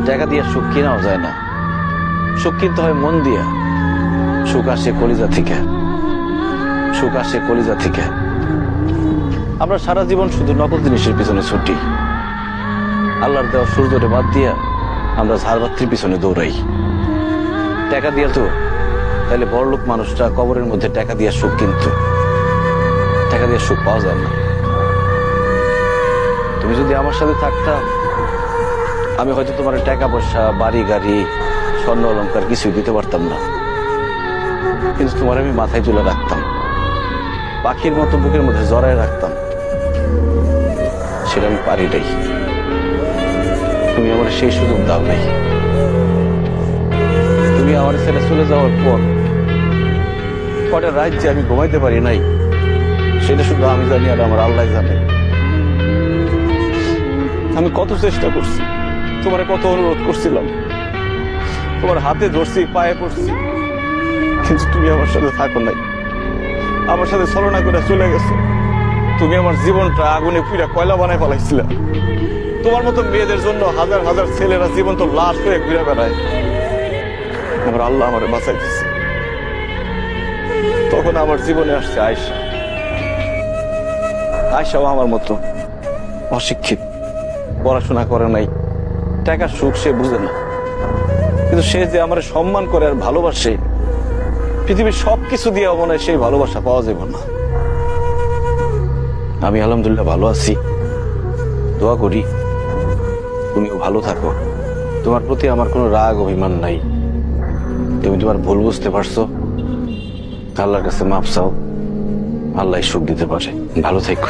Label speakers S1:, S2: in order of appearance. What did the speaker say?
S1: টাকা দিয়ে সুখ কিনাও যায় না, সুখ কিনতে হয় মন দিয়া। সুখ আসে কলিজা থেকে, সুখ আসে কলিজা থেকে। আমরা সারা জীবন শুধু নকল জিনিসের পিছনে ছুটি, আল্লাহর দেওয়া সূর্যটা বাদ দিয়া আমরা ঝাড়বাতির পিছনে দৌড়াই। টাকা দিয়া তো তাহলে বড়লোক মানুষটা কবরের মধ্যে টাকা দিয়া সুখ কিনতো, টাকা দিয়ে সুখ পাওয়া যায় না। তুমি যদি আমার সাথে থাকতা, আমি হয়তো তোমার টাকা পয়সা, বাড়ি গাড়ি, স্বর্ণ অলংকার কিছুই দিতে পারতাম না, কিন্তু তোমার আমি মাথায় তুলে রাখতাম, পাখির মতো বুকের মধ্যে জড়ায় রাখতাম। সেটা আমি পারি নাই, তুমি আমার সেই সুযোগ দাও নাই। তুমি আমার ছেলে চলে যাওয়ার পর কটা রাত যে আমি ঘুমাইতে পারি নাই, সেটা শুধু আমি জানি আর আমার আল্লাহ জানে। আমি কত চেষ্টা করছি, তোমার কত অনুরোধ করছিলাম, তোমার হাতে ধরছি, পায়ে পড়ছি, কিন্তু তুমি আমার সাথে থাকো নাই, আমার সাথে ছলনা করে চলে গেছো। তুমি আমার জীবনটা আগুনে পুড়া কয়লা বানায় ফেলাইছিলে। তোমার মতো মেয়েদের জন্য হাজার হাজার ছেলেরা জীবন্ত লাশ হয়ে ঘুরে বেড়ায়। আমার আল্লাহ আমার বাঁচাইতেছে। তখন আমার জীবনে আসছে আয়েশা। আয়েশাও আমার মতো অশিক্ষিত, পড়াশোনা করে নাই, টাকার সুখ সে বুঝে না, কিন্তু সে যে আমার সম্মান করে আর ভালোবাসে, পৃথিবীর সবকিছু দিয়ে মনে হয় সেই ভালোবাসা পাওয়া যাবে না। আমি আলহামদুলিল্লাহ ভালো আছি, দোয়া করি তুমিও ভালো থাকো। তোমার প্রতি আমার কোনো রাগ অভিমান নাই। তুমি তোমার ভুল বুঝতে পারছো, আল্লাহর কাছে মাপ চাও, আল্লাহ সুখ দিতে পারে। ভালো থেকো।